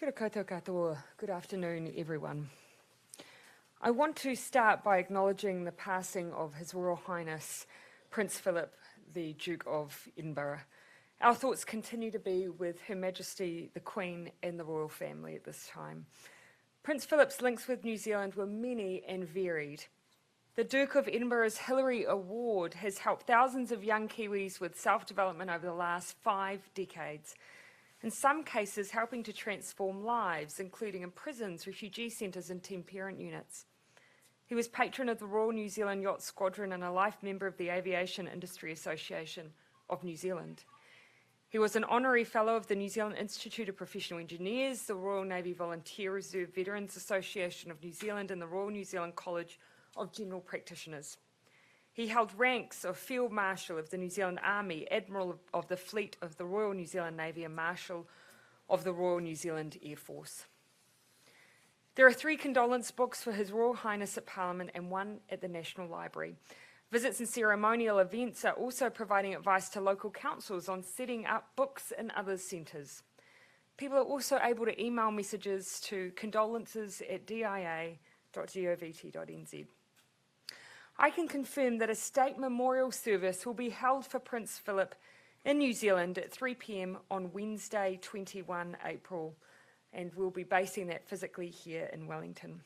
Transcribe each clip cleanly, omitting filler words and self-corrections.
Kia ora koutou katoa. Good afternoon, everyone. I want to start by acknowledging the passing of His Royal Highness Prince Philip, the Duke of Edinburgh. Our thoughts continue to be with Her Majesty the Queen and the royal family at this time. Prince Philip's links with New Zealand were many and varied. The Duke of Edinburgh's Hillary Award has helped thousands of young Kiwis with self-development over the last 5 decades, in some cases helping to transform lives, including in prisons, refugee centres and team parent units. He was patron of the Royal New Zealand Yacht Squadron and a life member of the Aviation Industry Association of New Zealand. He was an honorary fellow of the New Zealand Institute of Professional Engineers, the Royal Navy Volunteer Reserve Veterans Association of New Zealand and the Royal New Zealand College of General Practitioners. He held ranks of Field Marshal of the New Zealand Army, Admiral of the Fleet of the Royal New Zealand Navy and Marshal of the Royal New Zealand Air Force. There are 3 condolence books for His Royal Highness at Parliament and 1 at the National Library. Visits and ceremonial events are also providing advice to local councils on setting up books in other centres. People are also able to email messages to condolences@dia.govt.nz. I can confirm that a state memorial service will be held for Prince Philip in New Zealand at 3 p.m. on Wednesday, 21 April, and we'll be basing that physically here in Wellington.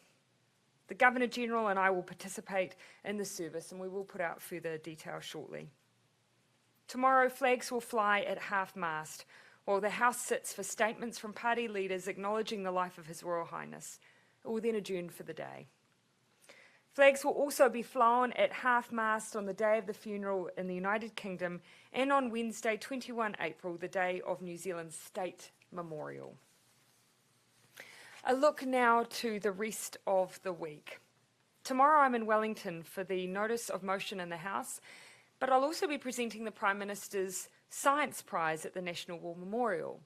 The Governor-General and I will participate in the service, and we will put out further detail shortly. Tomorrow, flags will fly at half-mast, while the House sits for statements from party leaders acknowledging the life of His Royal Highness. It will then adjourn for the day. Flags will also be flown at half-mast on the day of the funeral in the United Kingdom and on Wednesday, 21 April, the day of New Zealand's State Memorial. A look now to the rest of the week. Tomorrow I'm in Wellington for the Notice of Motion in the House, but I'll also be presenting the Prime Minister's Science Prize at the National War Memorial.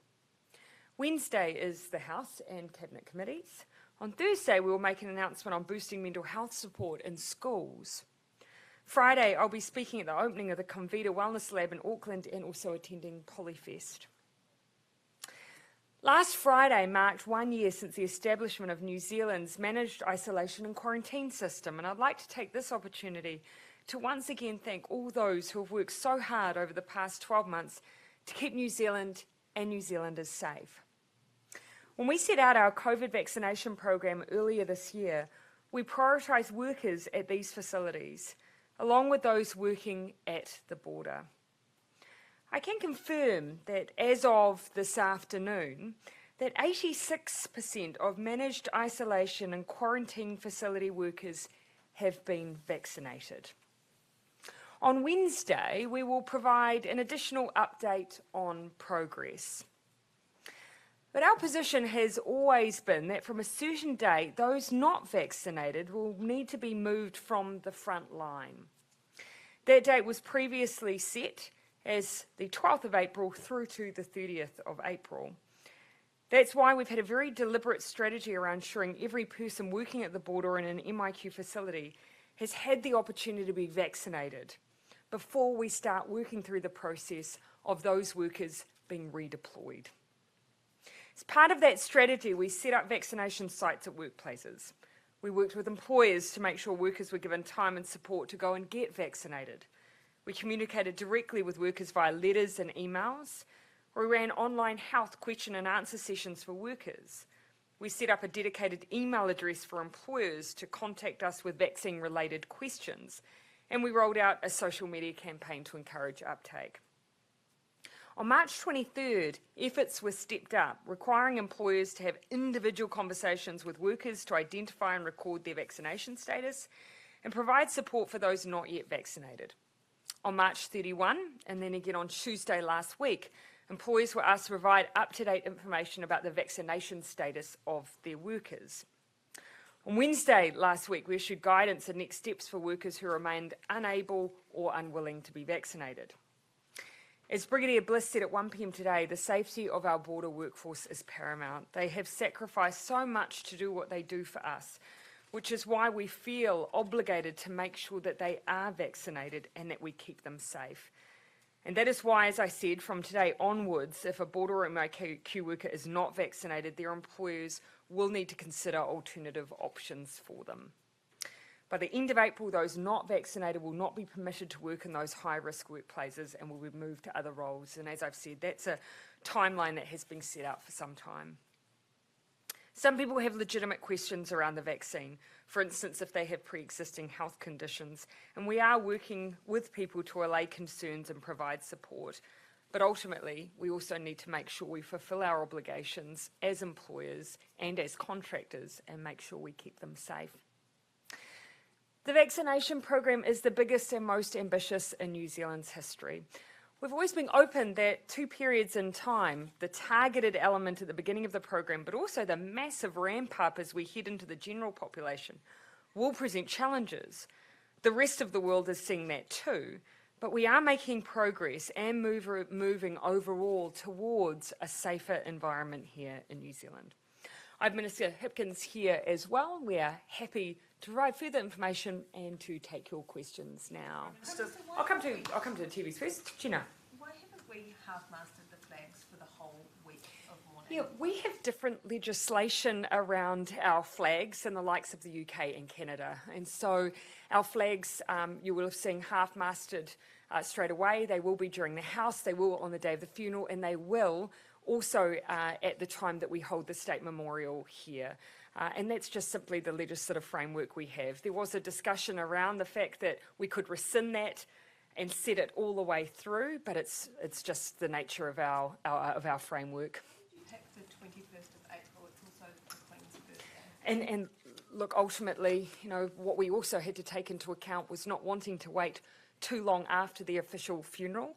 Wednesday is the House and Cabinet Committees. On Thursday, we will make an announcement on boosting mental health support in schools. Friday, I'll be speaking at the opening of the Convita Wellness Lab in Auckland and also attending Polyfest. Last Friday marked 1 year since the establishment of New Zealand's managed isolation and quarantine system, and I'd like to take this opportunity to once again thank all those who have worked so hard over the past 12 months to keep New Zealand and New Zealanders safe. When we set out our COVID vaccination program earlier this year, we prioritised workers at these facilities, along with those working at the border. I can confirm that as of this afternoon, that 86% of managed isolation and quarantine facility workers have been vaccinated. On Wednesday, we will provide an additional update on progress. But our position has always been that from a certain date, those not vaccinated will need to be moved from the front line. That date was previously set as the 12th of April through to the 30th of April. That's why we've had a very deliberate strategy around ensuring every person working at the border in an MIQ facility has had the opportunity to be vaccinated before we start working through the process of those workers being redeployed. As part of that strategy, we set up vaccination sites at workplaces. We worked with employers to make sure workers were given time and support to go and get vaccinated. We communicated directly with workers via letters and emails. We ran online health question and answer sessions for workers. We set up a dedicated email address for employers to contact us with vaccine-related questions. And we rolled out a social media campaign to encourage uptake. On March 23rd, efforts were stepped up, requiring employers to have individual conversations with workers to identify and record their vaccination status and provide support for those not yet vaccinated. On March 31, and then again on Tuesday last week, employers were asked to provide up-to-date information about the vaccination status of their workers. On Wednesday last week, we issued guidance and next steps for workers who remained unable or unwilling to be vaccinated. As Brigadier Bliss said at 1 p.m. today, the safety of our border workforce is paramount. They have sacrificed so much to do what they do for us, which is why we feel obligated to make sure that they are vaccinated and that we keep them safe. And that is why, as I said, from today onwards, if a border or MIQ worker is not vaccinated, their employers will need to consider alternative options for them. By the end of April, those not vaccinated will not be permitted to work in those high-risk workplaces and will be moved to other roles. And as I've said, that's a timeline that has been set out for some time. Some people have legitimate questions around the vaccine, for instance, if they have pre-existing health conditions, and we are working with people to allay concerns and provide support. But ultimately, we also need to make sure we fulfil our obligations as employers and as contractors and make sure we keep them safe. The vaccination program is the biggest and most ambitious in New Zealand's history. We've always been open that 2 periods in time, the targeted element at the beginning of the program, but also the massive ramp up as we head into the general population, will present challenges. The rest of the world is seeing that too, but we are making progress and moving overall towards a safer environment here in New Zealand. I have Minister Hipkins here as well. We are happy to provide further information and to take your questions now. I'll come to the TVs first. Gina. Why haven't we half-masted the flags for the whole week of mourning? Yeah, we have different legislation around our flags in the likes of the UK and Canada. And so our flags, you will have seen half-masted straight away. They will be during the house, they will on the day of the funeral, and they will also at the time that we hold the state memorial here. And that's just simply the legislative framework we have. There was a discussion around the fact that we could rescind that and set it all the way through, but it's just the nature of our framework. You picked the 21st of April, it's also the Queen's birthday. And look, ultimately, you know, what we also had to take into account was not wanting to wait too long after the official funeral.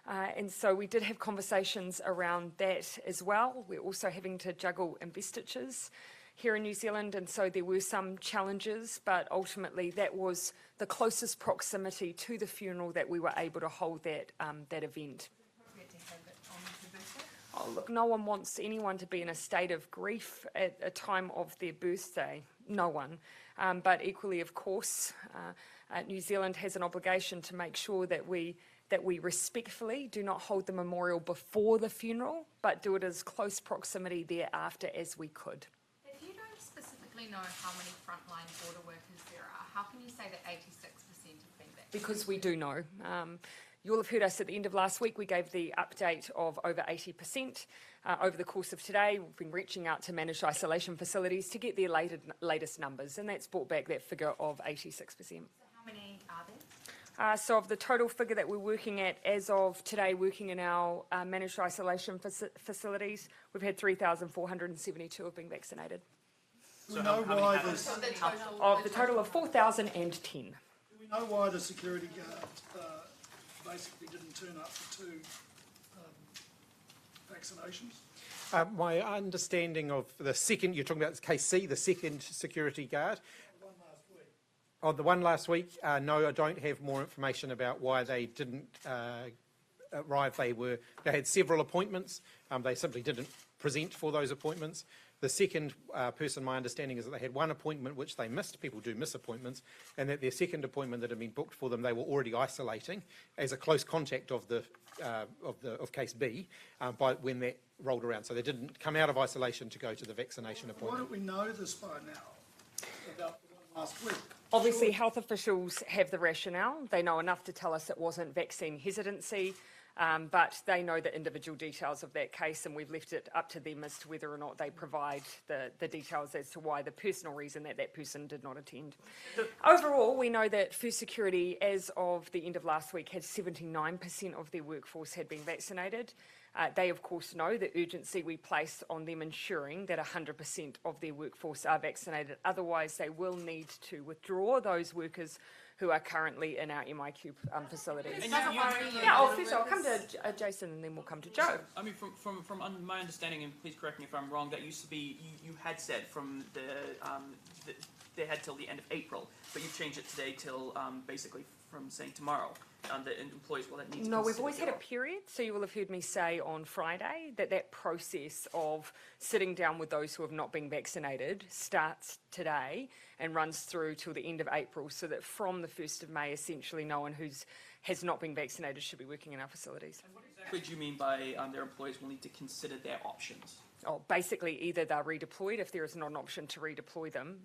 And so we did have conversations around that as well. We're also having to juggle investitures here in New Zealand, and so there were some challenges, but ultimately that was the closest proximity to the funeral that we were able to hold that event. Appropriate to have it on the birthday? Oh, look, no one wants anyone to be in a state of grief at a time of their birthday. No one. But equally, of course, New Zealand has an obligation to make sure that we respectfully do not hold the memorial before the funeral, but do it as close proximity thereafter as we could. If you don't specifically know how many frontline border workers there are, how can you say that 86% have been vaccinated? Because we do know. You'll have heard us at the end of last week, we gave the update of over 80%. Over the course of today, we've been reaching out to managed isolation facilities to get their latest numbers, and that's brought back that figure of 86%. So how many are there? So of the total figure that we're working at as of today, working in our managed isolation facilities, we've had 3,472 have been vaccinated. Do we know why this? Of the total of 4,010. Do we know why the security guard basically didn't turn up for 2 vaccinations? My understanding of the second, you're talking about case C, the second security guard. One last week. Oh, the one last week? No, I don't have more information about why they didn't arrive. They had several appointments. They simply didn't present for those appointments. The second person, my understanding is that they had one appointment which they missed. People do miss appointments, and that their second appointment that had been booked for them, they were already isolating as a close contact of case B by when that rolled around. So they didn't come out of isolation to go to the vaccination Why appointment. don't we know this by now about the one last week? Obviously, health officials have the rationale. They know enough to tell us it wasn't vaccine hesitancy, but they know the individual details of that case, and we've left it up to them as to whether or not they provide the details as to why the personal reason that person did not attend. Overall, we know that First Security, as of the end of last week, had 79% of their workforce had been vaccinated. They, of course, know the urgency we place on them ensuring that 100% of their workforce are vaccinated. Otherwise, they will need to withdraw those workers who are currently in our MIQ facilities. First I'll come to Jason and then we'll come to Joe. I mean, from my understanding, and please correct me if I'm wrong, that used to be, you had said from they had till the end of April, but you've changed it today till basically from saying tomorrow. The employees will need to No, we've always had a period, so you will have heard me say on Friday that process of sitting down with those who have not been vaccinated starts today and runs through till the end of April, so that from the 1st of May, essentially no one who's has not been vaccinated should be working in our facilities. What exactly do you mean by their employers will need to consider their options? Oh, basically, either they're redeployed. If there is not an option to redeploy them,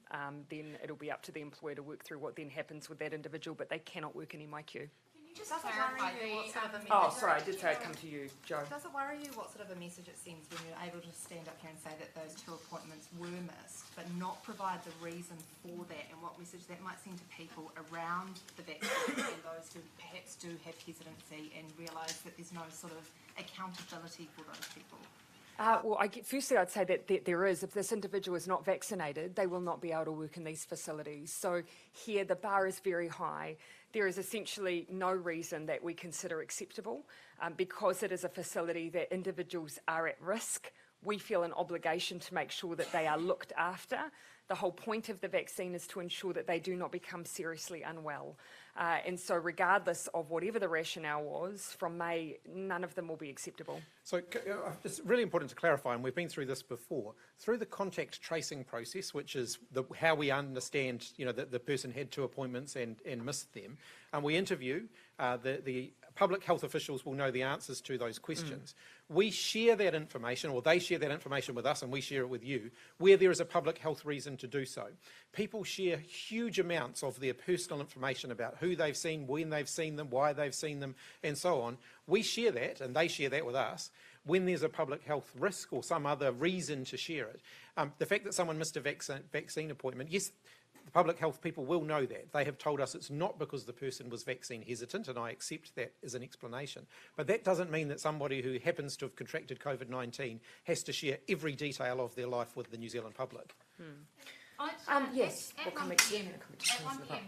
then it'll be up to the employer to work through what then happens with that individual, but they cannot work in MIQ. Can you just Does it clarify worry you what sort of a Oh, message- sorry, I did say I'd come to you, Joe. Does it worry you what sort of a message it sends when you're able to stand up here and say that those 2 appointments were missed, but not provide the reason for that, and what message that might send to people around the vaccine and those who perhaps do have hesitancy and realise that there's no sort of accountability for those people? Firstly, I'd say that there is. If this individual is not vaccinated, they will not be able to work in these facilities. So here, the bar is very high. There is essentially no reason that we consider acceptable. Because it is a facility that individuals are at risk, we feel an obligation to make sure that they are looked after. The whole point of the vaccine is to ensure that they do not become seriously unwell. And so regardless of whatever the rationale was, from May, none of them will be acceptable. So it's really important to clarify, and we've been through this before, through the contact tracing process, which is how we understand, that the person had 2 appointments and missed them, and we interview, the public health officials will know the answers to those questions. We share that information, or they share that information with us, and we share it with you, where there is a public health reason to do so. People share huge amounts of their personal information about who they've seen, when they've seen them, why they've seen them, and so on. We share that, and they share that with us, when there's a public health risk or some other reason to share it. The fact that someone missed a vaccine appointment, yes, the public health people will know that. They have told us it's not because the person was vaccine hesitant, and I accept that as an explanation. But that doesn't mean that somebody who happens to have contracted COVID-19 has to share every detail of their life with the New Zealand public. Yes. At 1 PM,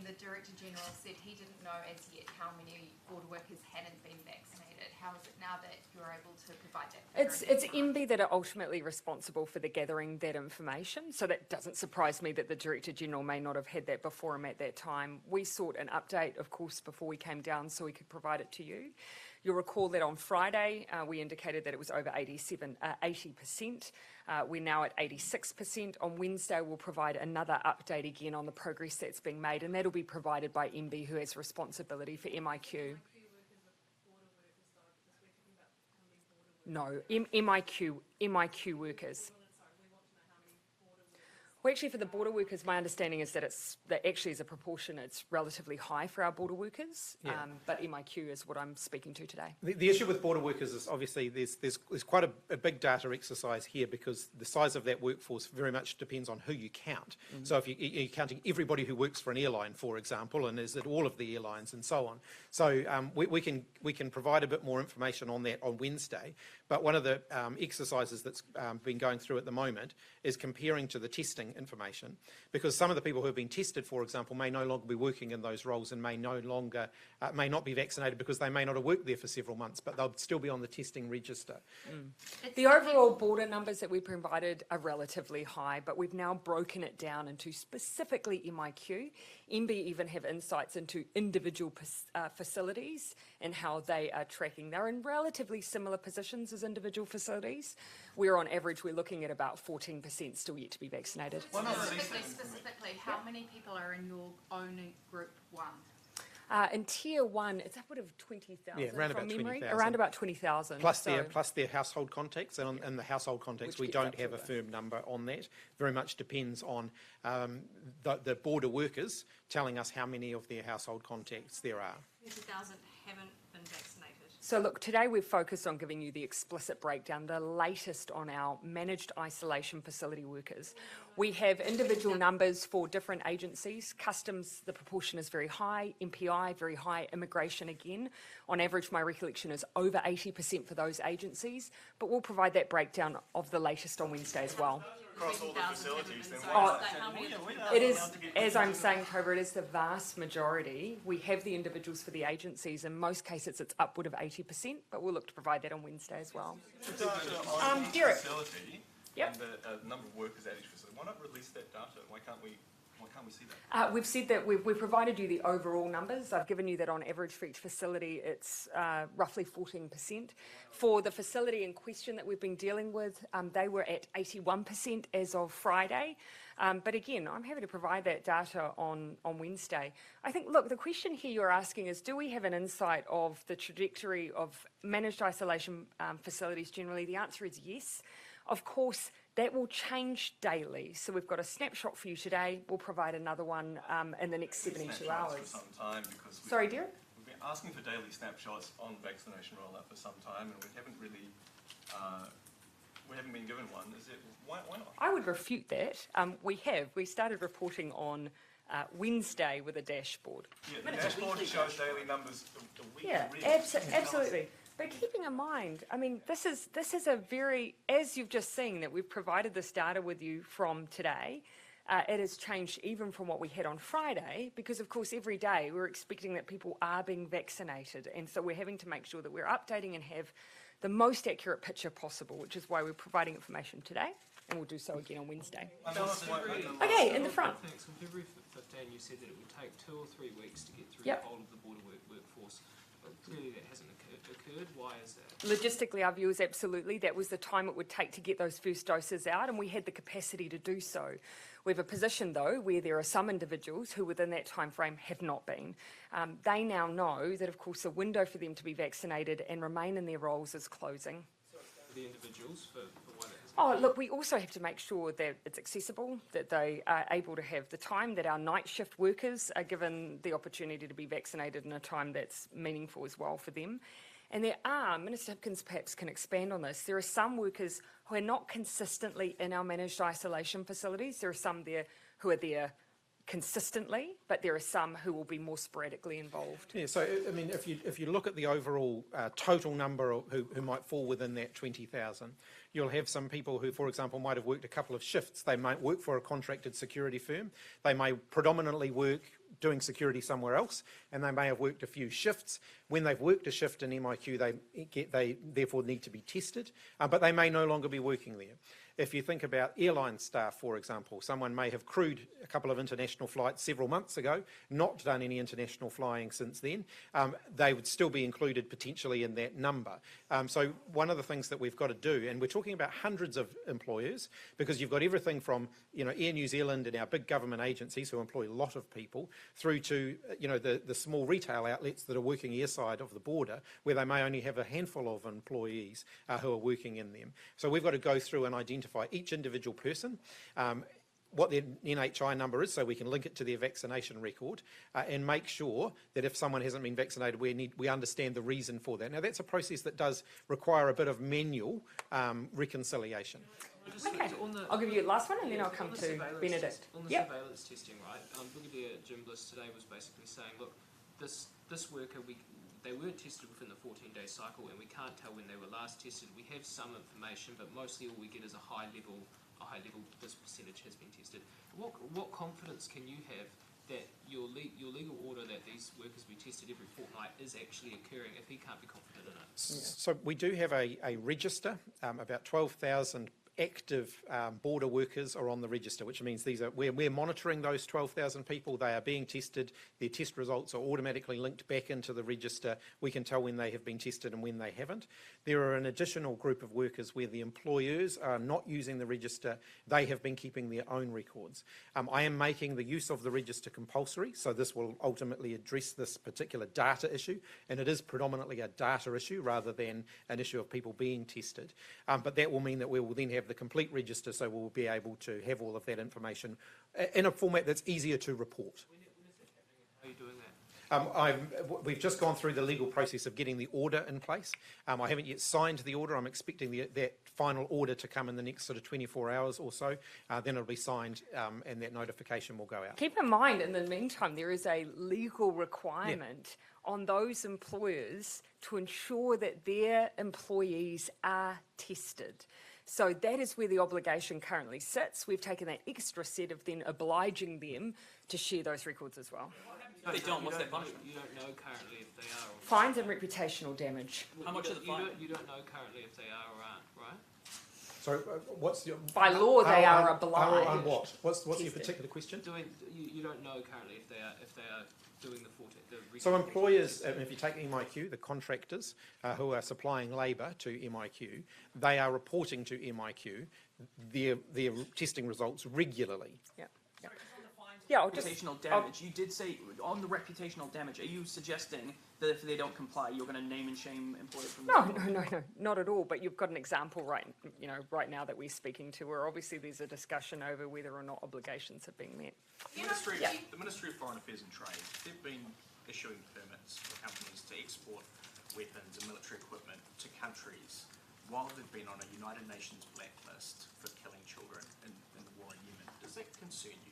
the Director General said he didn't know as yet how many border workers hadn't been vaccinated. How is it now that you're able to provide that? It's MB that are ultimately responsible for the gathering that information, so that doesn't surprise me that the Director General may not have had that before him at that time. We sought an update, of course, before we came down so we could provide it to you. You'll recall that on Friday, we indicated that it was over 80%. We're now at 86%. On Wednesday, we'll provide another update again on the progress that's being made, and that'll be provided by MB, who has responsibility for MIQ. No, MIQ workers. Well, actually, for the border workers, my understanding is that that actually as a proportion, it's relatively high for our border workers, but MIQ is what I'm speaking to today. The issue with border workers is obviously there's quite a big data exercise here, because the size of that workforce very much depends on who you count. So if you're counting everybody who works for an airline, for example, and is it all of the airlines and so on. So we can provide a bit more information on that on Wednesday. But one of the exercises that's been going through at the moment is comparing to the testing information, because some of the people who have been tested, for example, may no longer be working in those roles and may not be vaccinated because they may not have worked there for several months, but they'll still be on the testing register. The overall border numbers that we provided are relatively high, but we've now broken it down into specifically MIQ. MB even have insights into individual facilities and how they are tracking. They're in relatively similar positions as individual facilities. We're on average, we're looking at about 14% still yet to be vaccinated. Specifically, how many people are in your own group 1? In tier 1, it's upward of 20,000 Yeah, around from about memory. 20,000. Around about 20,000. Plus their household contacts, and in the household contacts we don't have a firm number on that. Very much depends on the border workers telling us how many of their household contacts there are. 30,000 haven't been vaccinated. So look, today we've focused on giving you the explicit breakdown, the latest on our managed isolation facility workers. We have individual numbers for different agencies. Customs, the proportion is very high. MPI, very high. Immigration, again. On average, my recollection is over 80% for those agencies. But we'll provide that breakdown of the latest on Wednesday as well. Across all the facilities, then It is, as I'm saying, Cobra, it is the vast majority. We have the individuals for the agencies. In most cases, it's upward of 80%, but we'll look to provide that on Wednesday as well. on Derek. facility Yep. and the number of workers at each facility. Why not release that data? Why can't we Why can't we see that? We've said that we've provided you the overall numbers. I've given you that on average for each facility, it's roughly 14%. For the facility in question that we've been dealing with, they were at 81% as of Friday. But again, I'm happy to provide that data on Wednesday. I think, look, the question here you're asking is, do we have an insight of the trajectory of managed isolation facilities generally? The answer is yes. Of course, that will change daily. So we've got a snapshot for you today. We'll provide another one in the next 72 Snapshots hours. for some time because Sorry, Derek? we've been asking for daily snapshots on vaccination rollout for some time, and we haven't really been given one. Is it why not? I would refute that. We started reporting on Wednesday with a dashboard. Yeah, the dashboard shows daily numbers a week. Yeah, absolutely. But keeping in mind, I mean, this is a very, as you've just seen, that we've provided this data with you from today. It has changed even from what we had on Friday, because of course every day we're expecting that people are being vaccinated, and so we're having to make sure that we're updating and have the most accurate picture possible, which is why we're providing information today, and we'll do so again on Wednesday. Okay, in the front. Thanks. On February 15, you said that it would take 2 or 3 weeks to get through Yep. the whole of the border workforce. But clearly that hasn't occurred. Why is that? Logistically, our view is absolutely that was the time it would take to get those first doses out, and we had the capacity to do so. We have a position, though, where there are some individuals who within that time frame have not been. They now know that, of course, the window for them to be vaccinated and remain in their roles is closing. The individuals for why that hasn't Oh, look, we also have to make sure that it's accessible, that they are able to have the time, that our night shift workers are given the opportunity to be vaccinated in a time that's meaningful as well for them. And there are, Minister Hipkins perhaps can expand on this, there are some workers who are not consistently in our managed isolation facilities. There are some there who are there consistently, but there are some who will be more sporadically involved. Yeah, so I mean, if you look at the overall total number of who might fall within that 20,000, you'll have some people who, for example, might have worked a couple of shifts. They might work for a contracted security firm. They may predominantly work doing security somewhere else, and they may have worked a few shifts. When they've worked a shift in MIQ, they therefore need to be tested, but they may no longer be working there. If you think about airline staff, for example, someone may have crewed a couple of international flights several months ago, not done any international flying since then, they would still be included potentially in that number. So one of the things that we've got to do, and we're talking about hundreds of employers, because you've got everything from Air New Zealand and our big government agencies who employ a lot of people, through to the small retail outlets that are working airside of the border, where they may only have a handful of employees who are working in them. So we've got to go through and identify each individual person, what their NHI number is, so we can link it to their vaccination record, and make sure that if someone hasn't been vaccinated, we understand the reason for that. Now, that's a process that does require a bit of manual reconciliation. Okay, I'll give you the last one and then I'll come to Benedict. On the surveillance testing, right? Brigadier Jim Bliss today was basically saying, look, this worker, they weren't tested within the 14-day cycle, and we can't tell when they were last tested. We have some information, but mostly all we get is a high level. This percentage has been tested. What confidence can you have that your legal order that these workers be tested every fortnight is actually occurring if he can't be confident in it? So we do have a register. About 12,000 active border workers are on the register, which means we're monitoring those 12,000 people. They are being tested. Their test results are automatically linked back into the register. We can tell when they have been tested and when they haven't. There are an additional group of workers where the employers are not using the register. They have been keeping their own records. I am making the use of the register compulsory, so this will ultimately address this particular data issue, and it is predominantly a data issue rather than an issue of people being tested. But that will mean that we will then have the complete register, so we'll be able to have all of that information in a format that's easier to report. When is that happening? How are you doing that? We've just gone through the legal process of getting the order in place. I haven't yet signed the order. I'm expecting that final order to come in the next sort of 24 hours or so. Then it'll be signed and that notification will go out. Keep in mind, in the meantime, there is a legal requirement on those employers to ensure that their employees are tested. So that is where the obligation currently sits. We've taken that extra set of then obliging them to share those records as well. If they don't, what's their punishment? You don't know currently if they are or not. Fines and reputational damage. How much are the fines? You don't know currently if they are or aren't, right? So what's your... By law, they are obliged. On what? What's your Tested. particular question? You don't know currently if they are doing the So employers, if you take MIQ, the contractors who are supplying labour to MIQ, they are reporting to MIQ their testing results regularly. Yeah. Yeah, I'll just, Reputational damage. You did say on the reputational damage. Are you suggesting that if they don't comply, you're going to name and shame employers from the no, not at all. But you've got an example right now that we're speaking to, where obviously there's a discussion over whether or not obligations are being met. The Ministry of Foreign Affairs and Trade, they've been issuing permits for companies to export weapons and military equipment to countries while they've been on a United Nations blacklist for killing children in the war in Yemen. Does that concern you?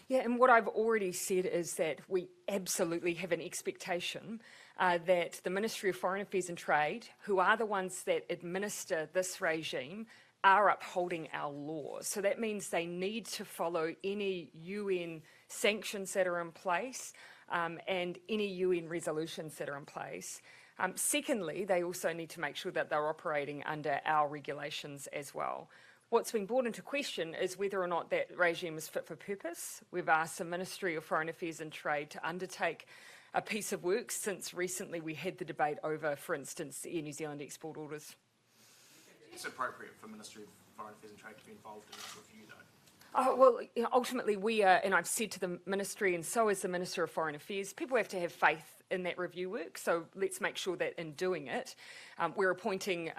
Yeah, and what I've already said is that we absolutely have an expectation that the Ministry of Foreign Affairs and Trade, who are the ones that administer this regime, are upholding our laws. So that means they need to follow any UN sanctions that are in place and any UN resolutions that are in place. Secondly, they also need to make sure that they're operating under our regulations as well. What's been brought into question is whether or not that regime is fit for purpose. We've asked the Ministry of Foreign Affairs and Trade to undertake a piece of work since recently we had the debate over, for instance, the Air New Zealand export orders. It's appropriate for Ministry of Foreign Affairs and Trade to be involved in this review, though. Well, ultimately we are, and I've said to the Ministry, and so is the Minister of Foreign Affairs, people have to have faith in that review work, so let's make sure that in doing it, we're appointing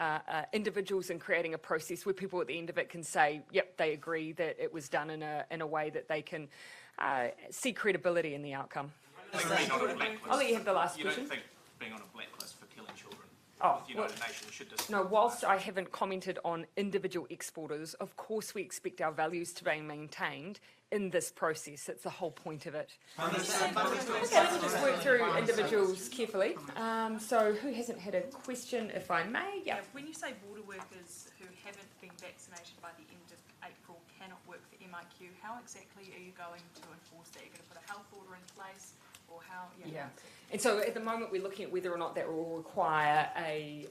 individuals and creating a process where people at the end of it can say, yep, they agree that it was done in a way that they can see credibility in the outcome. I'll let you have the last question. You don't think being on a blacklist for killing children Oh, with United Nations should just... No, whilst I haven't commented on individual exporters, of course we expect our values to be maintained in this process. It's the whole point of it. Okay, let me just work through individuals carefully. So who hasn't had a question, if I may? Yeah. When you say border workers who haven't been vaccinated by the end of April cannot work for MIQ, how exactly are you going to enforce that? You're going to put a health order in place? Or how, And so at the moment we're looking at whether or not that will require a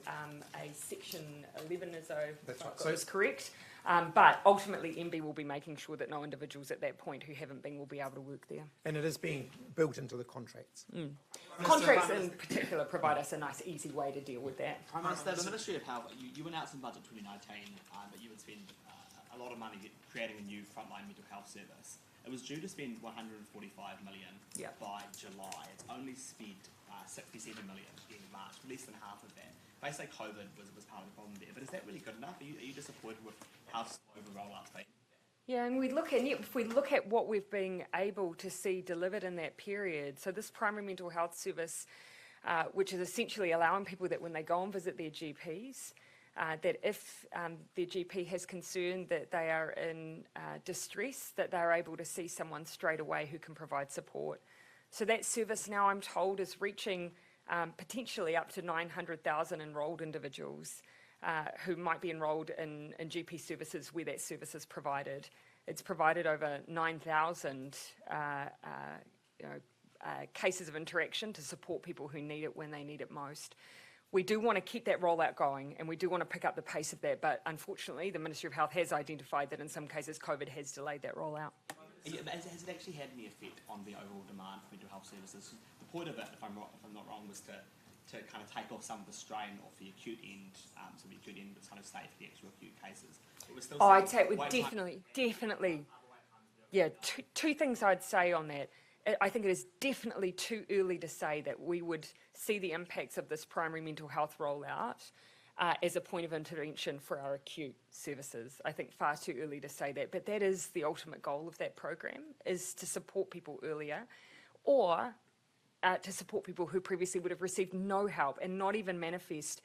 Section 11 as though That's right. so it's correct. But ultimately MB will be making sure that no individuals at that point who haven't been will be able to work there. And it is being built into the contracts. Contracts in particular provide us a nice easy way to deal with that. Prime Minister, the Ministry of Health, you announced in Budget 2019 that you would spend a lot of money creating a new frontline mental health service. It was due to spend $145 million by July. It's only spent $67 million in March, less than half of that. Basically, COVID was part of the problem there. But is that really good enough? Are you disappointed with how slow the rollout's been? Yeah, and if we look at what we've been able to see delivered in that period, so this primary mental health service, which is essentially allowing people that when they go and visit their GPs, that if their GP has concern that they are in distress, that they're able to see someone straight away who can provide support. So that service now, I'm told, is reaching potentially up to 900,000 enrolled individuals who might be enrolled in GP services where that service is provided. It's provided over 9,000 cases of interaction to support people who need it when they need it most. We do want to keep that rollout going and we do want to pick up the pace of that, but unfortunately the Ministry of Health has identified that in some cases COVID has delayed that rollout. Has it actually had any effect on the overall demand for mental health services? The point of it, if I'm not wrong, was to kind of take off some of the strain off the acute end, so the acute end was kind of safe for the actual acute cases. But we're still I'd say it would definitely. Yeah, two things I'd say on that. I think it is definitely too early to say that we would see the impacts of this primary mental health rollout as a point of intervention for our acute services. I think far too early to say that, but that is the ultimate goal of that program, is to support people earlier, or to support people who previously would have received no help and not even manifest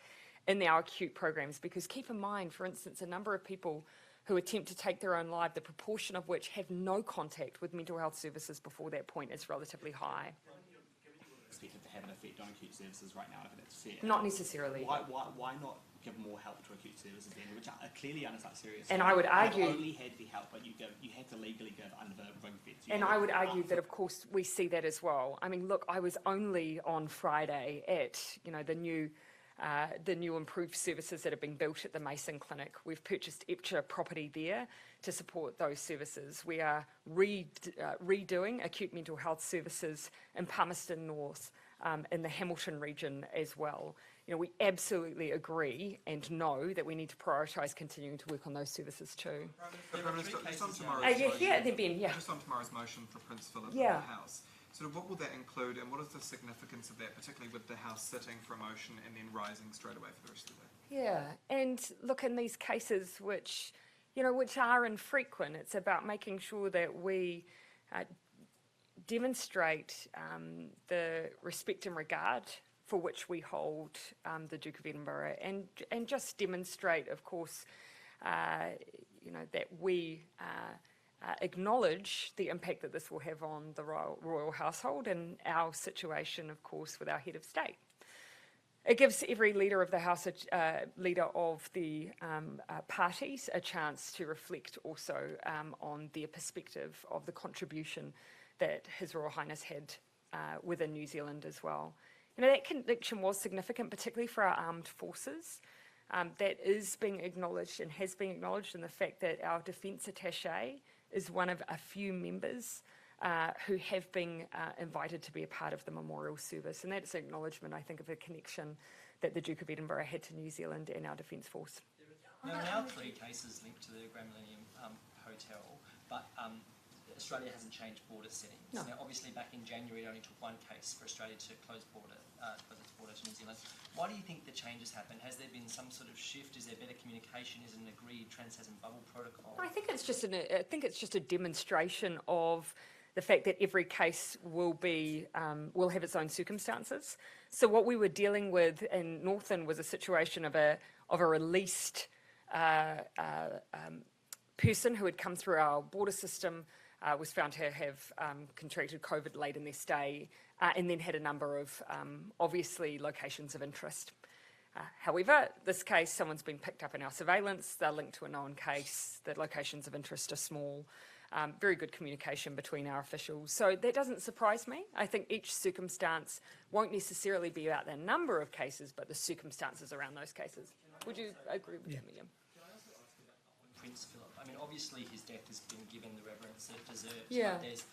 in our acute programs. Because keep in mind, for instance, a number of people who attempt to take their own life, the proportion of which have no contact with mental health services before that point is relatively high. Expected to have an effect on acute services right now, if that's fair. Not necessarily. Why not give more help to acute services then, which are clearly under such serious? And I would argue you only had the help, but you had to legally give under the ring fence. And I would argue that, of course, we see that as well. I mean, look, I was only on Friday at the new the new improved services that have been built at the Mason Clinic. We've purchased extra property there to support those services. We are redoing acute mental health services in Palmerston North, in the Hamilton region as well. You know, we absolutely agree and know that we need to prioritise continuing to work on those services too. Prime Minister, just on tomorrow's Just on tomorrow's motion for Prince Philip in Yeah. the House. Sort of what will that include, and what is the significance of that, particularly with the House sitting for a motion and then rising straight away for the rest of the day? Yeah, and look, in these cases which are infrequent, it's about making sure that we demonstrate the respect and regard for which we hold the Duke of Edinburgh, and just demonstrate, of course, that we acknowledge the impact that this will have on the royal household and our situation, of course, with our head of state. It gives every leader of the House, leader of the parties, a chance to reflect also on their perspective of the contribution that His Royal Highness had within New Zealand as well. You know, that conviction was significant, particularly for our armed forces. That is being acknowledged and has been acknowledged in the fact that our Defence Attaché is one of a few members who have been invited to be a part of the memorial service. And that's an acknowledgement, I think, of a connection that the Duke of Edinburgh had to New Zealand and our Defence Force. There are now 3 cases linked to the Grand Millennium Hotel, but Australia hasn't changed border settings. No. Now, obviously, back in January, it only took 1 case for Australia to close its border to New Zealand. Why do you think the changes happened? Has there been some sort of shift? Is there better communication? Is it an agreed Trans-Tasman bubble protocol? I think it's just a demonstration of the fact that every case will have its own circumstances. So what we were dealing with in Northland was a situation of a released person who had come through our border system, was found to have contracted COVID late in their stay, and then had a number of, obviously, locations of interest. However, this case, someone's been picked up in our surveillance, they're linked to a known case, the locations of interest are small, very good communication between our officials. So that doesn't surprise me. I think each circumstance won't necessarily be about the number of cases, but the circumstances around those cases. Would you agree with me, Liam? Prince Philip. I mean, obviously his death has been given the reverence it deserves, Yeah. but there's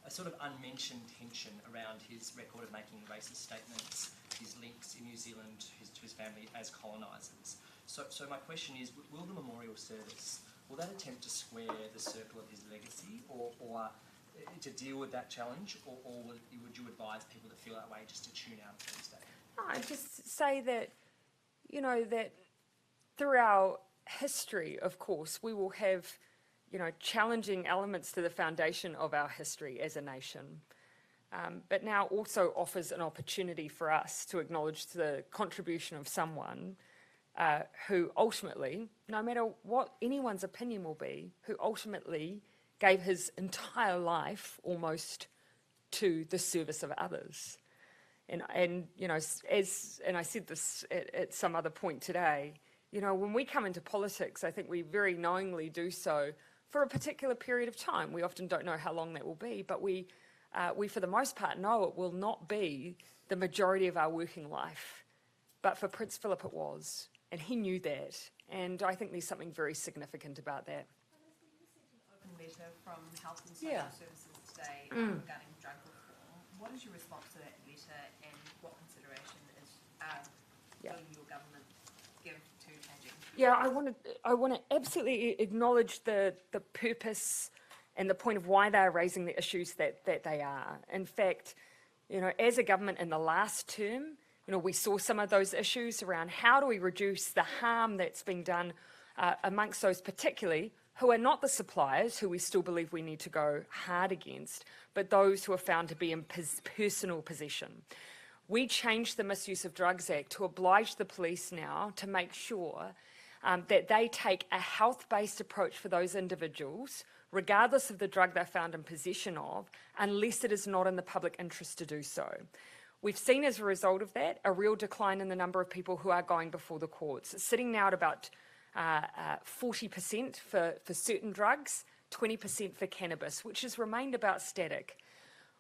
a sort of unmentioned tension around his record of making racist statements, his links in New Zealand to his family as colonisers. So my question is, will the memorial service, will that attempt to square the circle of his legacy, or to deal with that challenge, or would you advise people that feel that way just to tune out of these days? I'd just say that, that through our history, of course, we will have, challenging elements to the foundation of our history as a nation. But now also offers an opportunity for us to acknowledge the contribution of someone who ultimately, no matter what anyone's opinion will be, who ultimately gave his entire life almost to the service of others. And I said this at some other point today, when we come into politics, I think we very knowingly do so for a particular period of time. We often don't know how long that will be, but we for the most part know it will not be the majority of our working life. But for Prince Philip it was, and he knew that, and I think there's something very significant about that. Open letter from Health and Social Services today regarding drug reform. What is your response to that letter, and what consideration will your government give to changing? Yeah, I want to absolutely acknowledge the purpose and the point of why they are raising the issues that they are. In fact, as a government in the last term, we saw some of those issues around how do we reduce the harm that's being done amongst those particularly who are not the suppliers, who we still believe we need to go hard against, but those who are found to be in personal possession. We changed the Misuse of Drugs Act to oblige the police now to make sure that they take a health-based approach for those individuals, regardless of the drug they're found in possession of, unless it is not in the public interest to do so. We've seen as a result of that a real decline in the number of people who are going before the courts. It's sitting now at about 40% for certain drugs, 20% for cannabis, which has remained about static.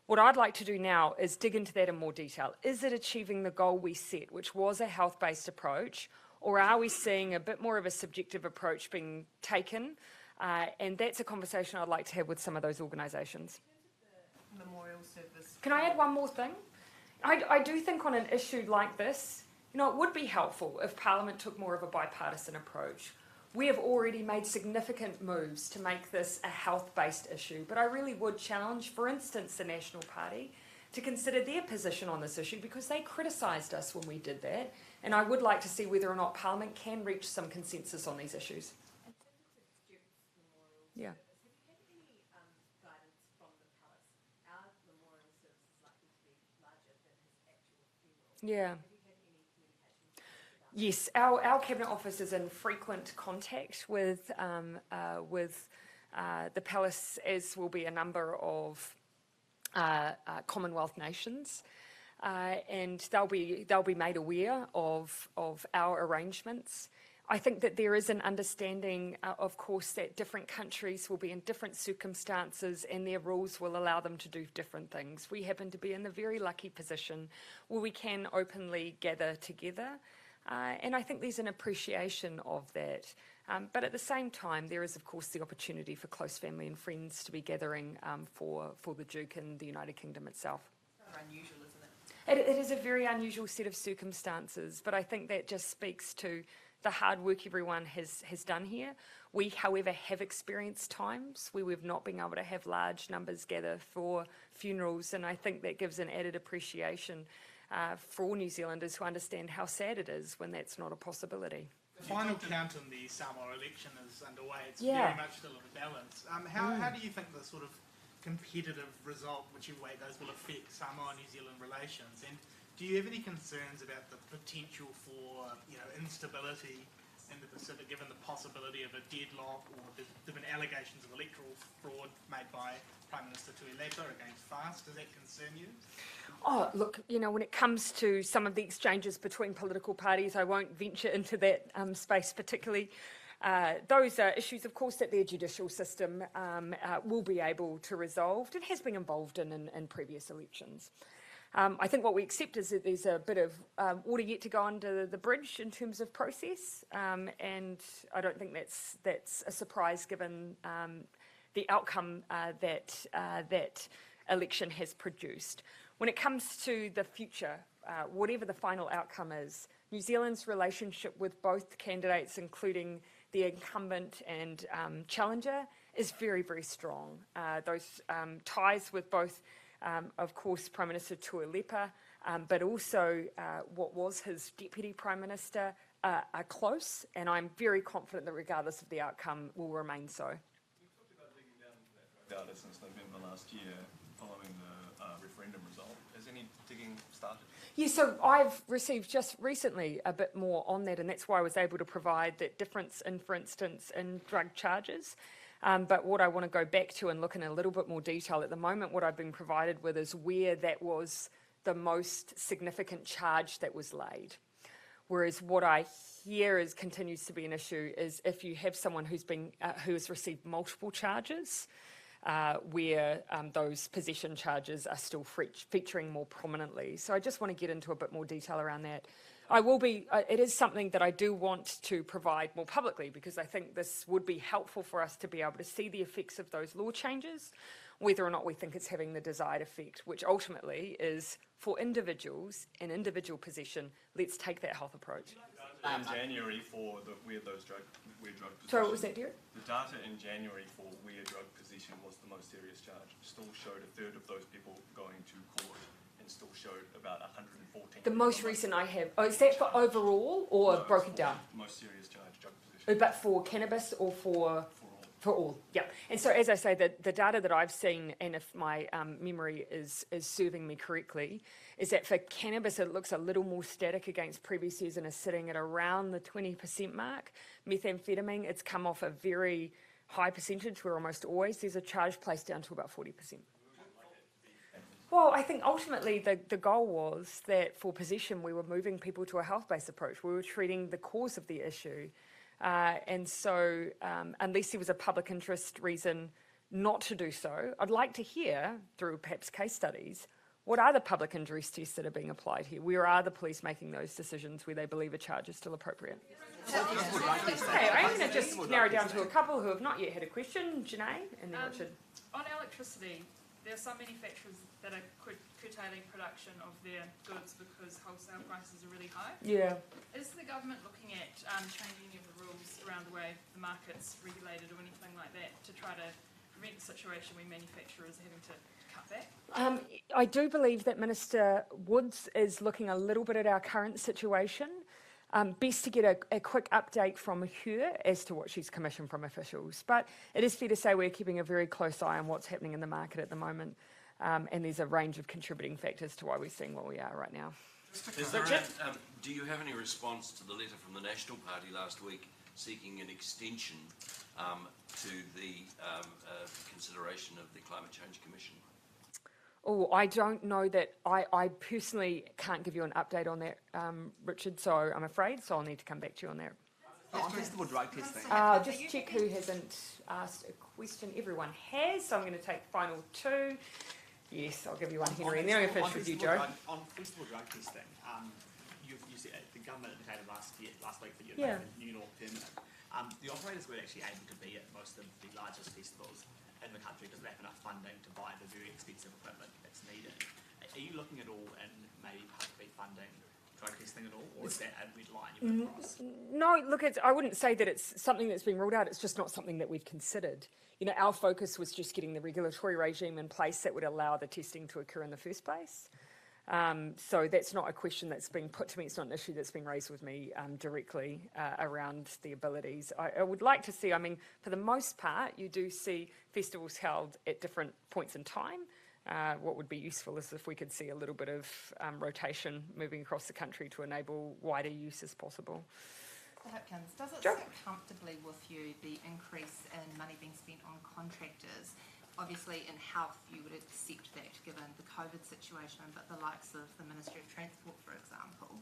What I'd like to do now is dig into that in more detail. Is it achieving the goal we set, which was a health-based approach, or are we seeing a bit more of a subjective approach being taken? And that's a conversation I'd like to have with some of those organisations. Memorial service. Can I add one more thing? I do think on an issue like this, you know, it would be helpful if Parliament took more of a bipartisan approach. We have already made significant moves to make this a health-based issue, but I really would challenge, for instance, the National Party to consider their position on this issue, because they criticised us when we did that, and I would like to see whether or not Parliament can reach some consensus on these issues. Yeah. Yeah. Yes, our Cabinet Office is in frequent contact with the Palace, as will be a number of Commonwealth nations, and they'll be made aware of our arrangements. I think that there is an understanding, of course, that different countries will be in different circumstances and their rules will allow them to do different things. We happen to be in the very lucky position where we can openly gather together. And I think there's an appreciation of that. But at the same time, there is, of course, the opportunity for close family and friends to be gathering for the Duke and the United Kingdom itself. Rather unusual, isn't it? It is a very unusual set of circumstances, but I think that just speaks to the hard work everyone has done here. We, however, have experienced times where we've not been able to have large numbers gather for funerals, and I think that gives an added appreciation for all New Zealanders who understand how sad it is when that's not a possibility. The final count in the Samoa election is underway. It's Yeah. very much still in the balance. How do you think the sort of competitive result, whichever way it goes, will affect Samoa-New Zealand relations? And do you have any concerns about the potential for instability in the Pacific, given the possibility of a deadlock, or there's been allegations of electoral fraud made by Prime Minister Tuilepa against FAST? Does that concern you? Oh, look, when it comes to some of the exchanges between political parties, I won't venture into that space particularly. Those are issues, of course, that their judicial system will be able to resolve. It has been involved in previous elections. I think what we accept is that there's a bit of water yet to go under the bridge in terms of process, and I don't think that's a surprise given the outcome that election has produced. When it comes to the future, whatever the final outcome is, New Zealand's relationship with both candidates, including the incumbent and challenger, is very, very strong. Those ties with both, of course, Prime Minister Tuilepa, but also what was his Deputy Prime Minister, are close, and I'm very confident that regardless of the outcome, will remain so. We've talked about digging down into that data since November last year, following the referendum result. Has any digging started? Yeah, so I've received just recently a bit more on that, and that's why I was able to provide that difference in, for instance, in drug charges. But what I want to go back to and look in a little bit more detail at the moment, what I've been provided with is where that was the most significant charge that was laid. Whereas what I hear continues to be an issue is if you have someone who has received multiple charges, where those possession charges are still featuring more prominently. So I just want to get into a bit more detail around that. It is something that I do want to provide more publicly, because I think this would be helpful for us to be able to see the effects of those law changes, whether or not we think it's having the desired effect, which ultimately is for individuals in individual possession. Let's take that health approach. In January for the weird drug possession. Sorry, what was that, dear? The data in January for weird drug possession was the most serious charge. Still showed a third of those people going to court, and still showed about 114. The most recent I have. Oh, is that for overall or broken down? Most serious charge, drug possession. But for cannabis or for all? Yeah. And so, as I say, the data that I've seen, and if my memory is serving me correctly, is that for cannabis it looks a little more static against previous years and is sitting at around the 20% mark. Methamphetamine, it's come off a very high percentage where almost always there's a charge placed down to about 40%. Well, I think ultimately the goal was that for possession we were moving people to a health-based approach. We were treating the cause of the issue. And so unless there was a public interest reason not to do so, I'd like to hear, through perhaps case studies, what are the public interest tests that are being applied here? Where are the police making those decisions where they believe a charge is still appropriate? Okay, I'm going to just narrow down to a couple who have not yet had a question. Janae, and then Richard. On electricity, there are some manufacturers that are curtailing production of their goods because wholesale prices are really high. Yeah. Is the government looking at changing any of the rules around the way the market's regulated or anything like that to try to prevent the situation where manufacturers are having to cut back? I do believe that Minister Woods is looking a little bit at our current situation. Best to get a quick update from her as to what she's commissioned from officials. But it is fair to say we're keeping a very close eye on what's happening in the market at the moment. And there's a range of contributing factors to why we're seeing what we are right now. Do you have any response to the letter from the National Party last week seeking an extension to the consideration of the Climate Change Commission? Oh, I don't know that. I personally can't give you an update on that, Richard, so I'm afraid, so I'll need to come back to you on that. On testable drug testing. Just check who hasn't asked a question. Everyone has, so I'm going to take final two. Yes, I'll give you one, Henry, and then I'm going to finish with you, Joe. On testable drug testing, you said the government indicated last week that you Yeah. made the new north permanent. The operators weren't actually able to be at most of the largest festivals in the country because they have enough funding to buy the very expensive equipment that's needed. Are you looking at all and maybe possibly funding drug testing at all, or is that a red line you would cross? No, look, I wouldn't say that it's something that's been ruled out. It's just not something that we've considered. You know, our focus was just getting the regulatory regime in place that would allow the testing to occur in the first place. So that's not a question that's been put to me. It's not an issue that's been raised with me directly around the abilities. I would like to see, I mean, for the most part, you do see festivals held at different points in time. What would be useful is if we could see a little bit of rotation moving across the country to enable wider use as possible. Mr Hopkins, does it sit comfortably with you, the increase in money being spent on contractors? Obviously in health you would accept that given the COVID situation, but the likes of the Ministry of Transport, for example.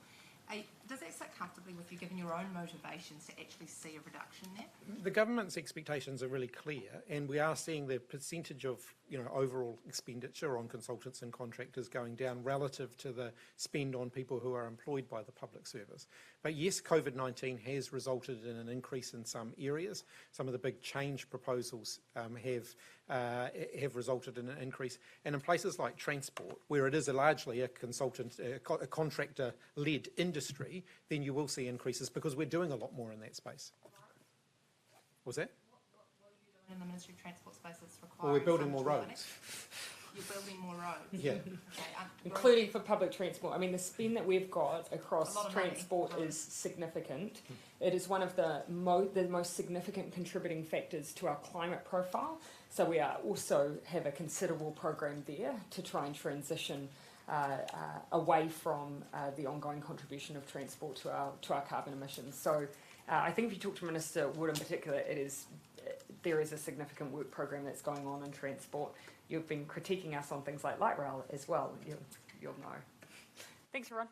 Does that sit comfortably with you given your own motivations to actually see a reduction there? The government's expectations are really clear, and we are seeing the percentage of overall expenditure on consultants and contractors going down relative to the spend on people who are employed by the public service. But yes, COVID-19 has resulted in an increase in some areas. Some of the big change proposals have resulted in an increase. And in places like transport, where it is largely a contractor-led industry, then you will see increases because we're doing a lot more in that space. What was that? What will you do in the Ministry of Transport space that's required? Well, we're building more roads. You're building more roads? Yeah. Okay, including for public transport. I mean, the spend that we've got across transport is significant. It is one of the most significant contributing factors to our climate profile. So we also have a considerable program there to try and transition away from the ongoing contribution of transport to our carbon emissions. So I think if you talk to Minister Wood in particular, there is a significant work program that's going on in transport. You've been critiquing us on things like light rail as well. You'll know. Thanks, everyone.